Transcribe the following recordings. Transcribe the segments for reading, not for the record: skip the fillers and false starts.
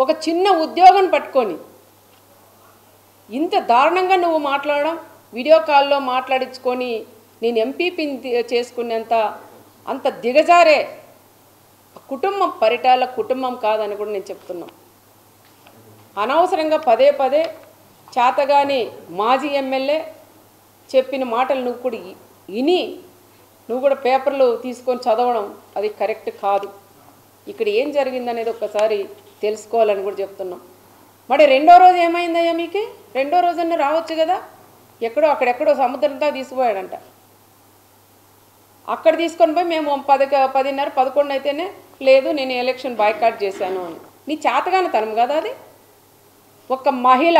ఒక చిన్న ఉద్యోగం పట్టుకొని ఇంత దారుణంగా నువ్వు మాట్లాడడం, వీడియో కాల్లో మాట్లాడించుకొని నేను ఎంపీపీని చేసుకునేంత అంత దిగజారే కుటుంబం, పరిటాల కుటుంబం కాదని కూడా నేను చెప్తున్నాను. అనవసరంగా పదే పదే చేతగాని మాజీ ఎమ్మెల్యే చెప్పిన మాటలు నువ్వు కూడా విని నువ్వు కూడా పేపర్లు తీసుకొని చదవడం అది కరెక్ట్ కాదు. ఇక్కడ ఏం జరిగిందనేది ఒక్కసారి తెలుసుకోవాలని కూడా చెప్తున్నాం. మరి రెండో రోజు ఏమైందయ్యా మీకు? రెండో రోజన్నా రావచ్చు కదా. అక్కడెక్కడో సముద్రంతో తీసుకుపోయాడంట. అక్కడ తీసుకొని పోయి మేము 10:30, 11 అయితేనే లేదు నేను ఎలక్షన్ బాయ్కాట్ చేశాను అని. నీ చేతగాని తనం కదా అది. ఒక మహిళ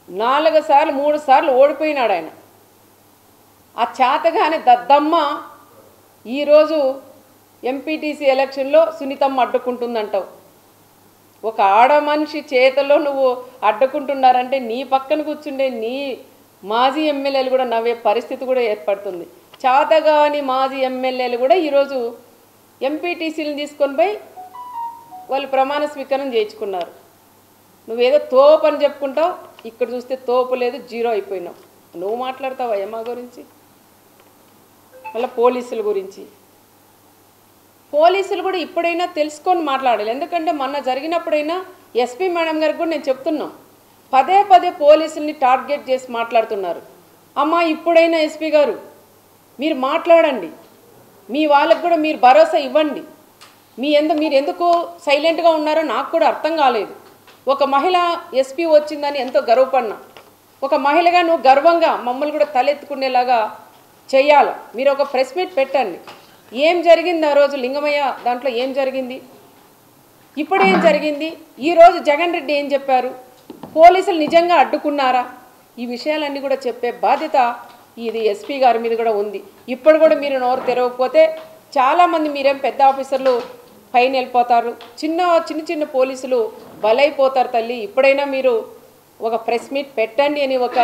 4 సార్లు 3 సార్లు ఓడిపోయినాడు ఆయన. ఆ చేతగాని దద్దమ్మ ఈరోజు ఎంపీటీసీ ఎలక్షన్లో సునీతమ్మ అడ్డుకుంటుందంటావు. ఒక ఆడ మనిషి చేతలో నువ్వు అడ్డుకుంటున్నారంటే నీ పక్కన కూర్చుండే నీ మాజీ ఎమ్మెల్యేలు కూడా నవ్వే పరిస్థితి కూడా ఏర్పడుతుంది. చేతగాని మాజీ ఎమ్మెల్యేలు కూడా ఈరోజు ఎంపీటీసీలను తీసుకొని పోయి వాళ్ళు ప్రమాణ స్వీకారం చేయించుకున్నారు. నువ్వేదో తోపు అని చెప్పుకుంటావు, ఇక్కడ చూస్తే తోపు లేదు, జీరో అయిపోయినావు. నువ్వు మాట్లాడతావా మా గురించి? మళ్ళీ పోలీసుల గురించి. పోలీసులు కూడా ఇప్పుడైనా తెలుసుకొని మాట్లాడాలి. ఎందుకంటే మొన్న జరిగినప్పుడైనా ఎస్పీ మేడం గారికి కూడా నేను చెప్తున్నాం, పదే పదే పోలీసుల్ని టార్గెట్ చేసి మాట్లాడుతున్నారు. అమ్మా ఇప్పుడైనా ఎస్పీ గారు మీరు మాట్లాడండి, మీ వాళ్ళకు కూడా మీరు భరోసా ఇవ్వండి. మీరు ఎందుకు సైలెంట్గా ఉన్నారో నాకు కూడా అర్థం కాలేదు. ఒక మహిళ ఎస్పీ వచ్చిందని ఎంతో గర్వపడినా, ఒక మహిళగా నువ్వు గర్వంగా మమ్మల్ని కూడా తలెత్తుకునేలాగా చేయాలి. మీరు ఒక ప్రెస్ మీట్ పెట్టండి. ఏం జరిగింది ఆ రోజు లింగమయ్య దాంట్లో ఏం జరిగింది, ఇప్పుడు ఏం జరిగింది, ఈరోజు జగన్ రెడ్డి ఏం చెప్పారు, పోలీసులు నిజంగా అడ్డుకున్నారా, ఈ విషయాలన్నీ కూడా చెప్పే బాధ్యత ఇది ఎస్పీ గారి మీద కూడా ఉంది. ఇప్పుడు కూడా మీరు నోరు తెరవకపోతే చాలామంది మీరేం పెద్ద ఆఫీసర్లు పైన వెళ్ళిపోతారు, చిన్న పోలీసులు బలైపోతారు తల్లి. ఇప్పుడైనా మీరు ఒక ప్రెస్ మీట్ పెట్టండి అని ఒక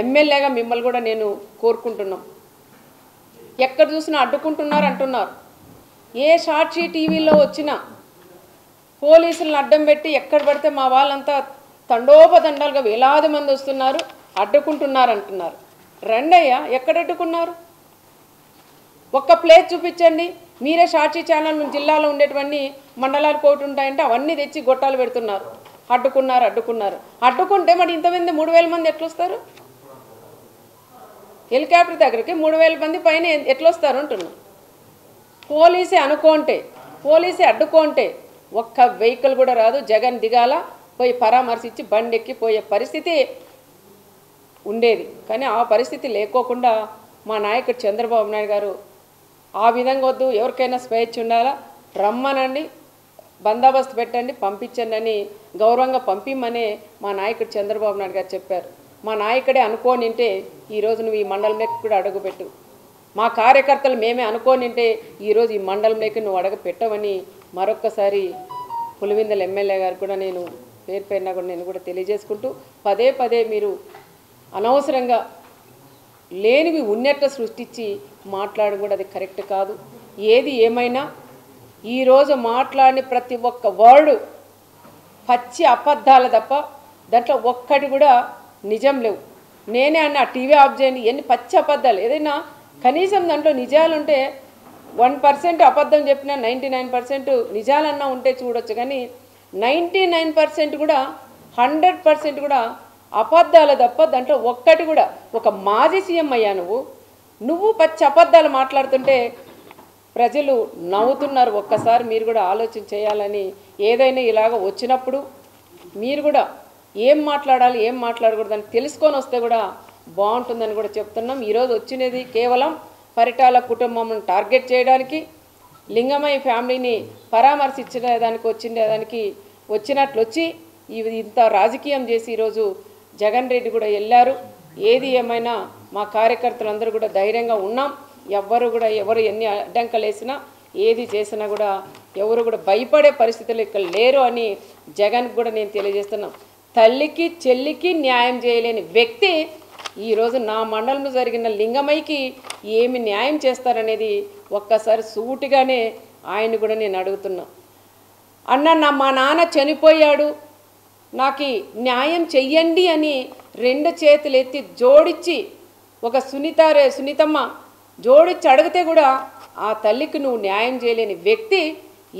ఎమ్మెల్యేగా మిమ్మల్ని కూడా నేను కోరుకుంటున్నాం. ఎక్కడ చూసినా అడ్డుకుంటున్నారు అంటున్నారు. ఏ సాక్షి టీవీలో వచ్చినా పోలీసులను అడ్డం పెట్టి ఎక్కడ పడితే మా వాళ్ళంతా తండోపతండాలుగా వేలాది మంది వస్తున్నారు, అడ్డుకుంటున్నారు అంటున్నారు. రండయ్యా, ఎక్కడ అడ్డుకున్నారు? ఒక్క ప్లేస్ చూపించండి. మీరే సాక్షి ఛానల్ జిల్లాలో ఉండేటువంటి మండలాలు కోటి ఉంటాయంటే అవన్నీ తెచ్చి గొట్టాలు పెడుతున్నారు. అడ్డుకున్నారు. అడ్డుకుంటే మరి ఇంతమంది 3000 మంది ఎట్లొస్తారు? హెలికాప్టర్ దగ్గరికి 3000 మంది పైన ఎట్లొస్తారు అంటున్నారు. పోలీసే అడ్డుకుంటే ఒక్క వెహికల్ కూడా రాదు. జగన్ దిగాల, పోయి పరామర్శించి బండెక్కి పోయే పరిస్థితి ఉండేది. కానీ ఆ పరిస్థితి లేకోకుండా మా నాయకుడు చంద్రబాబు నాయుడు గారు ఆ విధంగా వద్దు, ఎవరికైనా స్వేచ్ఛ ఉండాలా, రమ్మనండి, బందోబస్తు పెట్టండి, పంపించండి అని గౌరవంగా పంపిమ్మనే మా నాయకుడు చంద్రబాబు నాయుడు గారు చెప్పారు. మా నాయకుడే అనుకోనింటే ఈరోజు నువ్వు ఈ మండలంలోకి కూడా అడుగుపెట్టు. మా కార్యకర్తలు మేమే అనుకోనింటే ఈరోజు ఈ మండలంలోకి నువ్వు అడుగు పెట్టవని మరొక్కసారి పులివెందుల ఎమ్మెల్యే గారు కూడా నేను పేరుపైన కూడా నేను కూడా తెలియజేసుకుంటూ, పదే పదే మీరు అనవసరంగా లేనివి ఉన్నట్టు సృష్టించి మాట్లాడడం కూడా అది కరెక్ట్ కాదు. ఏది ఏమైనా ఈరోజు మాట్లాడిన ప్రతి ఒక్క వర్డు పచ్చి అబద్ధాలు తప్ప దాంట్లో ఒక్కటి కూడా నిజం లేవు. నేనే అన్న టీవీ ఆఫ్ చేయండి, ఎన్ని పచ్చి అబద్ధాలు. ఏదైనా కనీసం దాంట్లో నిజాలుంటే 1% అబద్ధం చెప్పినా 99% నిజాలన్నా ఉంటే చూడొచ్చు. కానీ 99% కూడా 100% కూడా అబద్ధాలు తప్ప దాంట్లో ఒక్కటి కూడా. ఒక మాజీ సీఎం అయ్యా నువ్వు పచ్చి అబద్ధాలు మాట్లాడుతుంటే ప్రజలు నవ్వుతున్నారు. ఒక్కసారి మీరు కూడా ఆలోచన చేయాలని, ఏదైనా ఇలాగ వచ్చినప్పుడు మీరు కూడా ఏం మాట్లాడాలి ఏం మాట్లాడకూడదని తెలుసుకొని వస్తే కూడా బాగుంటుందని కూడా చెప్తున్నాం. ఈరోజు వచ్చినది కేవలం పరిటాల కుటుంబం టార్గెట్ చేయడానికి, లింగమయ్య ఫ్యామిలీని పరామర్శించడానికి వచ్చినట్లు వచ్చి ఇంత రాజకీయం చేసి ఈరోజు జగన్ రెడ్డి కూడా వెళ్ళారు. ఏది ఏమైనా మా కార్యకర్తలందరూ కూడా ధైర్యంగా ఉన్నాం. ఎవరు ఎన్ని అడ్డంకలు వేసినా ఏది చేసినా కూడా ఎవరు కూడా భయపడే పరిస్థితులు ఇక్కడ లేరు అని జగన్కి కూడా నేను తెలియజేస్తున్నాం. తల్లికి చెల్లికి న్యాయం చేయలేని వ్యక్తి ఈరోజు నా మండలంలో జరిగిన లింగమయ్యకి ఏమి న్యాయం చేస్తారనేది ఒక్కసారి సూటిగానే ఆయన కూడా నేను అడుగుతున్నా. అన్న మా నాన్న చనిపోయాడు, నాకు న్యాయం చెయ్యండి అని 2 చేతులు ఎత్తి జోడించి ఒక సునీతమ్మ జోడించి అడిగితే కూడా ఆ తల్లికి నువ్వు న్యాయం చేయలేని వ్యక్తి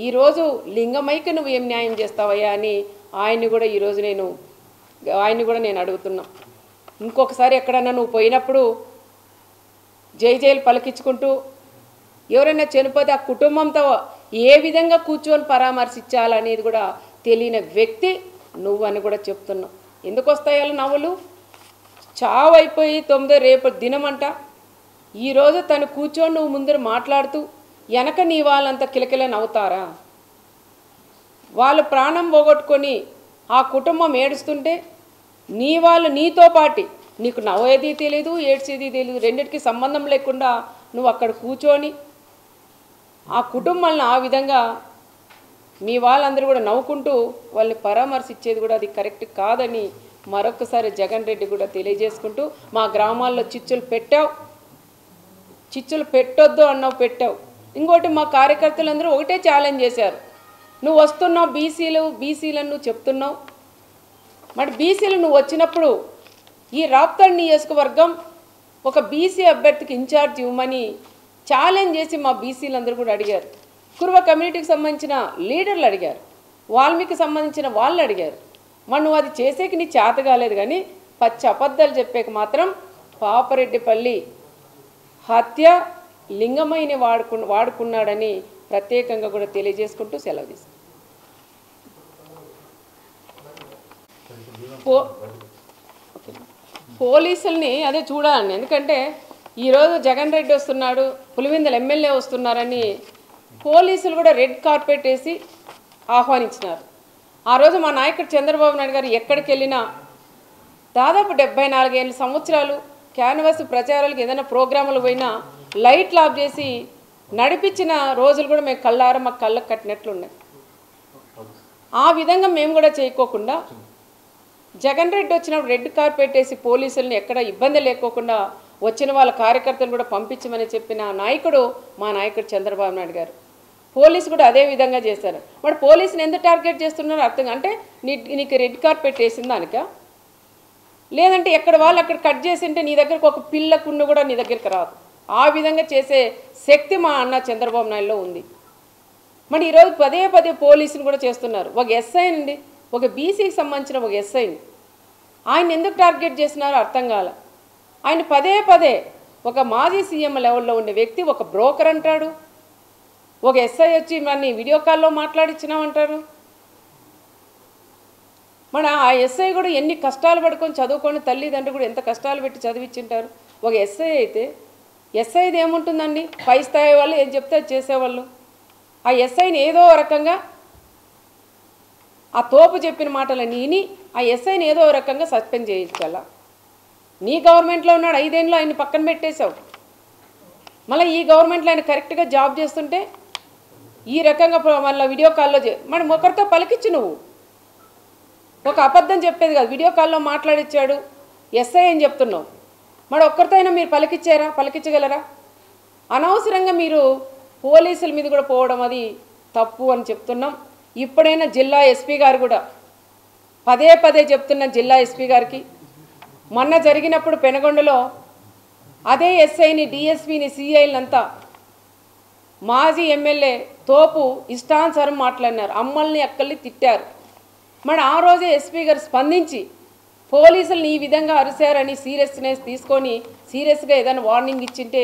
ఈరోజు లింగమైకి నువ్వు ఏం న్యాయం చేస్తావయ్యా అని ఆయన్ని కూడా నేను అడుగుతున్నా. ఇంకొకసారి ఎక్కడన్నా నువ్వు పోయినప్పుడు జైలు పలికించుకుంటూ ఎవరైనా చనిపోతే ఆ కుటుంబంతో ఏ విధంగా కూర్చొని పరామర్శించాలనేది కూడా తెలియని వ్యక్తి నువ్వు అని కూడా చెప్తున్నావు. ఎందుకు వస్తాయాలు నవ్వులు? చావు అయిపోయి 9 రేపు దినమంట. ఈరోజు తను కూర్చొని నువ్వు ముందర మాట్లాడుతూ వెనక నీ వాళ్ళంతా కిలకిల నవ్వుతారా? వాళ్ళు ప్రాణం పోగొట్టుకొని ఆ కుటుంబం ఏడుస్తుంటే నీ వాళ్ళు నీతో పాటి నీకు నవ్వేది తెలియదు, ఏడ్చేది తెలియదు, రెండింటికి సంబంధం లేకుండా నువ్వు అక్కడ కూర్చొని ఆ కుటుంబాలను ఆ విధంగా మీ వాళ్ళందరూ కూడా నవ్వుకుంటూ వాళ్ళని పరామర్శించేది కూడా అది కరెక్ట్ కాదని మరొకసారి జగన్ రెడ్డి కూడా తెలియజేసుకుంటూ, మా గ్రామాల్లో చిచ్చులు పెట్టావు, చిచ్చులు పెట్టొద్దు అన్నావు, పెట్టావు. ఇంకోటి మా కార్యకర్తలందరూ ఒకటే ఛాలెంజ్ చేశారు, నువ్వు వస్తున్నావు బీసీలను నువ్వు చెప్తున్నావు, మరి బీసీలు నువ్వు వచ్చినప్పుడు ఈ రాప్తాడు నియోజకవర్గం ఒక బీసీ అభ్యర్థికి ఇన్ఛార్జ్ ఇవ్వమని ఛాలెంజ్ చేసి మా బీసీలందరూ కూడా అడిగారు. కురువ కమ్యూనిటీకి సంబంధించిన లీడర్లు అడిగారు, వాల్మీకి సంబంధించిన వాళ్ళు అడిగారు. మరి నువ్వు అది చేసేకి నీ చేత కాలేదు, కానీ పచ్చి అబద్ధాలు చెప్పేకి మాత్రం పాపరెడ్డిపల్లి హత్య లింగమైని వాడుకున్నాడని ప్రత్యేకంగా కూడా తెలియజేసుకుంటూ సెలవు తీసుకు పోలీసుల్ని అదే చూడాలండి. ఎందుకంటే ఈరోజు జగన్ రెడ్డి వస్తున్నాడు, పులివెందుల ఎమ్మెల్యే వస్తున్నారని పోలీసులు కూడా రెడ్ కార్పెట్ వేసి ఆహ్వానించినారు. ఆ రోజు మా నాయకుడు చంద్రబాబు నాయుడు గారు ఎక్కడికి వెళ్ళినా దాదాపు 74 సంవత్సరాలు క్యాన్వాస్ ప్రచారాలకు ఏదైనా ప్రోగ్రాములు పోయినా లైట్లు ఆఫ్ చేసి నడిపించిన రోజులు కూడా మేము కళ్ళారా మాకు కళ్ళకు కట్టినట్లున్నాయి. ఆ విధంగా మేము కూడా చేయకోకుండా జగన్ రెడ్డి వచ్చినప్పుడు రెడ్ కార్పెట్ వేసి పోలీసుల్ని ఎక్కడ ఇబ్బంది లేకోకుండా వచ్చిన వాళ్ళ కార్యకర్తలు కూడా పంపించమని చెప్పిన నాయకుడు మా నాయకుడు చంద్రబాబు నాయుడు గారు. పోలీసు కూడా అదే విధంగా చేశారు. మరి పోలీసుని ఎందుకు టార్గెట్ చేస్తున్నారో అర్థం, అంటే నీకు రెడ్ కార్పెట్ వేసిన దానిక, లేదంటే ఎక్కడ వాళ్ళు అక్కడ కట్ చేసింటే నీ దగ్గరకు ఒక పిల్లకున్న కూడా నీ దగ్గరికి రాదు. ఆ విధంగా చేసే శక్తి మా అన్న చంద్రబాబు నాయుడులో ఉంది. మరి ఈరోజు పదే పోలీసులు కూడా చేస్తున్నారు. ఒక ఎస్ఐ అండి, ఒక బీసీకి సంబంధించిన ఒక ఎస్ఐని ఆయన ఎందుకు టార్గెట్ చేస్తున్నారో అర్థం కాల. ఆయన పదే ఒక మాజీ సీఎం లెవెల్లో ఉండే వ్యక్తి ఒక బ్రోకర్ అంటాడు, ఒక ఎస్ఐ వచ్చి మన వీడియో కాల్లో మాట్లాడించినామంటారు. మన ఆ ఎస్ఐ కూడా ఎన్ని కష్టాలు పడుకొని చదువుకొని తల్లిదండ్రులు కూడా ఎంత కష్టాలు పెట్టి చదివించింటారు. ఒక ఎస్ఐ అయితే ఎస్ఐది ఏముంటుందండి, పై స్థాయి వాళ్ళు ఏం చెప్తే అది చేసేవాళ్ళు. ఆ ఎస్ఐని ఏదో రకంగా ఆ తోపు చెప్పిన మాటలని విని ఆ ఎస్ఐని ఏదో రకంగా సస్పెండ్ చేయించాల. నీ గవర్నమెంట్లో ఉన్నాడు, 5 ఏళ్ళు ఆయన పక్కన పెట్టేశావు. మళ్ళీ ఈ గవర్నమెంట్లో ఆయన కరెక్ట్గా జాబ్ చేస్తుంటే ఈ రకంగా మళ్ళీ వీడియో కాల్లో మరి ఒకరితో పలికిచ్చు, నువ్వు ఒక అబద్ధం చెప్పేది కాదు, వీడియో కాల్లో మాట్లాడిచ్చాడు ఎస్ఐ అని చెప్తున్నావు. మరి ఒక్కరితో అయినా మీరు పలికించగలరా? అనవసరంగా మీరు పోలీసుల మీద కూడా పోవడం అది తప్పు అని చెప్తున్నాం. ఇప్పుడైనా జిల్లా ఎస్పీ గారు కూడా పదే చెప్తున్న జిల్లా ఎస్పీ గారికి, మొన్న జరిగినప్పుడు పెనగొండలో అదే ఎస్ఐని డిఎస్పీని సిఐలంతా మాజీ ఎమ్మెల్యే తోపు ఇష్టానుసారం మాట్లాడినారు, అమ్మల్ని అక్కల్ని తిట్టారు. మరి ఆ రోజే ఎస్పీ గారు స్పందించి పోలీసులను ఈ విధంగా అరిశారని సీరియస్నెస్ తీసుకొని సీరియస్గా ఏదైనా వార్నింగ్ ఇచ్చింటే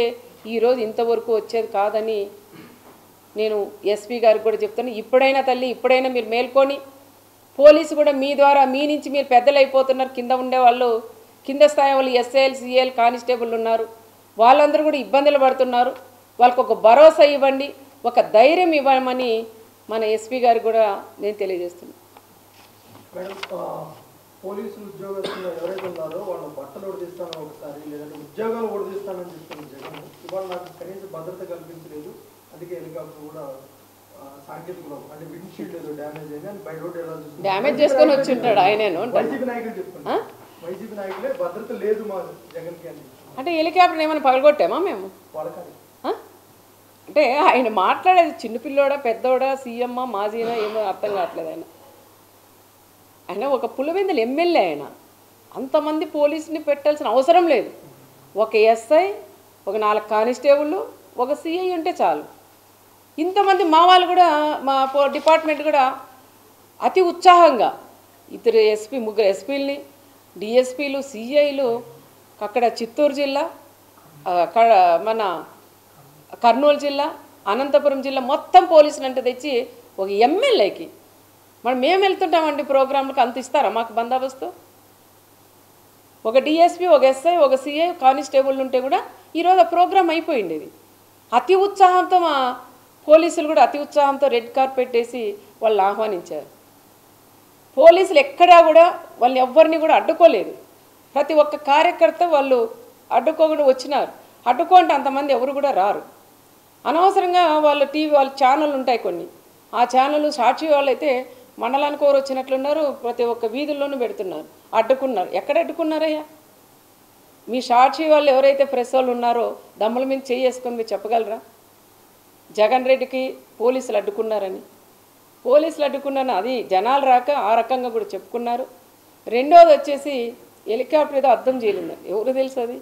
ఈరోజు ఇంతవరకు వచ్చేది కాదని నేను ఎస్పీ గారికి కూడా చెప్తాను. ఇప్పుడైనా తల్లి, ఇప్పుడైనా మీరు మేల్కొని పోలీసు కూడా మీ ద్వారా మీ నుంచి మీరు పెద్దలు అయిపోతున్నారు. కింద ఉండేవాళ్ళు, కింద స్థాయి వాళ్ళు ఎస్ఐలు సిఐలు కానిస్టేబుల్ ఉన్నారు, వాళ్ళందరూ కూడా ఇబ్బందులు పడుతున్నారు. వాళ్ళకు ఒక భరోసా ఇవ్వండి, ఒక ధైర్యం ఇవ్వమని మన ఎస్పీ గారికి కూడా నేను తెలియజేస్తున్నాను. పోలీసులు ఉద్యోగస్తులు ఎవరైతే ఉన్నారో వాళ్ళు బట్టలు ఉడిదిస్తానో ఒకసారి, లేదంటే ఉద్యోగాలు ఉడిదిస్తానని చెప్తున్న జగన్ ఇవాళ నాకు కనీస భద్రత కల్పించలేదు, అందుకే హెలికాప్టర్ కూడా సాంకేతిక అంటే విండ్షీల్డ్ ఏదో డ్యామేజ్ అయింది అని బై రోడ్ ఎలా డ్యామేజ్ చేసుకొని వచ్చి ఉంటాడు ఆయన. వైసీపీ నాయకులు చెప్తున్నారు, వైసీపీ నాయకులే భద్రత లేదు మా జగన్కి అని. అంటే హెలికాప్టర్ ఏమైనా పగలగొట్టామా మేము? వాళ్ళకాడి అంటే ఆయన మాట్లాడేది చిన్నపిల్లోడా పెద్దోడా సీఎమ్మా మాజీనా ఏమో అర్థం కావట్లేదు ఆయన ఒక పులివెందుల ఎమ్మెల్యే ఆయన. అంతమంది పోలీసుని పెట్టాల్సిన అవసరం లేదు. ఒక ఎస్ఐ, ఒక 4 కానిస్టేబుళ్ళు, ఒక సిఐ ఉంటే చాలు. ఇంతమంది మా వాళ్ళు కూడా మా డిపార్ట్మెంట్ కూడా అతి ఉత్సాహంగా ఇద్దరు ముగ్గురు ఎస్పీలని, డిఎస్పీలు, సిఐలు, అక్కడ చిత్తూరు జిల్లా, మన కర్నూలు జిల్లా, అనంతపురం జిల్లా మొత్తం పోలీసులు అంటే తెచ్చి ఒక ఎమ్మెల్యేకి మేము వెళ్తుంటామండి ప్రోగ్రాంలకు, అంత ఇస్తారా మాకు బందోబస్తు? ఒక డిఎస్పీ, ఒక ఎస్ఐ, ఒక సిఐ, కానిస్టేబుల్ ఉంటే కూడా ఈరోజు ఆ ప్రోగ్రాం అయిపోయింది. అతి ఉత్సాహంతో మా పోలీసులు కూడా అతి ఉత్సాహంతో రెడ్ కార్పెట్ వేసి వాళ్ళు ఆహ్వానించారు. పోలీసులు ఎక్కడా కూడా వాళ్ళని ఎవ్వరిని కూడా అడ్డుకోలేదు. ప్రతి ఒక్క కార్యకర్త వాళ్ళు అడ్డుకోకుండా వచ్చినారు. అడ్డుకుంటే అంతమంది ఎవరు కూడా రారు. అనవసరంగా వాళ్ళ వాళ్ళ ఛానళ్ళు ఉంటాయి కొన్ని, ఆ ఛానళ్ళు సాక్షి వాళ్ళు అయితే మండలానికి ఎవరు వచ్చినట్లున్నారు, ప్రతి ఒక్క వీధుల్లోనూ పెడుతున్నారు. అడ్డుకున్నారు. ఎక్కడ అడ్డుకున్నారయ్యా? మీ సాక్షి వాళ్ళు ఎవరైతే ప్రెస్ వాళ్ళు ఉన్నారో దమ్ముల మీద చేసుకొని మీరు చెప్పగలరా జగన్ రెడ్డికి పోలీసులు అడ్డుకున్నారని? పోలీసులు అడ్డుకున్నారని అది జనాలు రాక ఆ రకంగా కూడా చెప్పుకున్నారు. రెండోది వచ్చేసి హెలికాప్టర్ ఏదో అర్థం చేయలేదు, ఎవరు తెలుసు అది?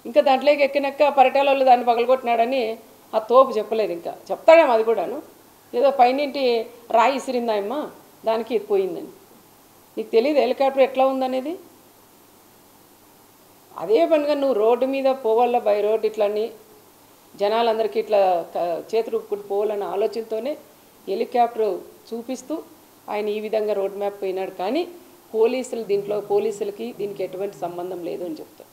ఇంకా దాంట్లోకి ఎక్కినాక పరిటాల వాళ్ళు దాన్ని పగలగొట్టినాడని ఆ తోపు చెప్పలేదు. ఇంకా చెప్తాడేమో అది కూడాను, ఏదో పైనింటి రాయి ఇసిరిందాయమ్మా దానికి ఇది పోయిందని. నీకు తెలియదు హెలికాప్టర్ ఎట్లా ఉందనేది? అదే పనిగా నువ్వు రోడ్డు మీద పోవాల బై రోడ్ ఇట్లని జనాలందరికీ ఇట్లా చేతులు పోవాలన్న ఆలోచనతోనే హెలికాప్టర్ చూపిస్తూ ఆయన ఈ విధంగా రోడ్ మ్యాప్ పోయినాడు. కానీ పోలీసులకి దీనికి ఎటువంటి సంబంధం లేదు అని చెప్తారు.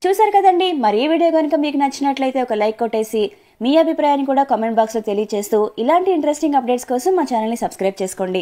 చూసారు కదండి. మరి ఈ వీడియో కనుక మీకు నచ్చినట్లయితే ఒక లైక్ కొట్టేసి మీ అభిప్రాయాన్ని కూడా కామెంట్ బాక్స్లో తెలియజేస్తూ ఇలాంటి ఇంట్రెస్టింగ్ అప్డేట్స్ కోసం మా ఛానల్ని సబ్స్క్రైబ్ చేసుకోండి.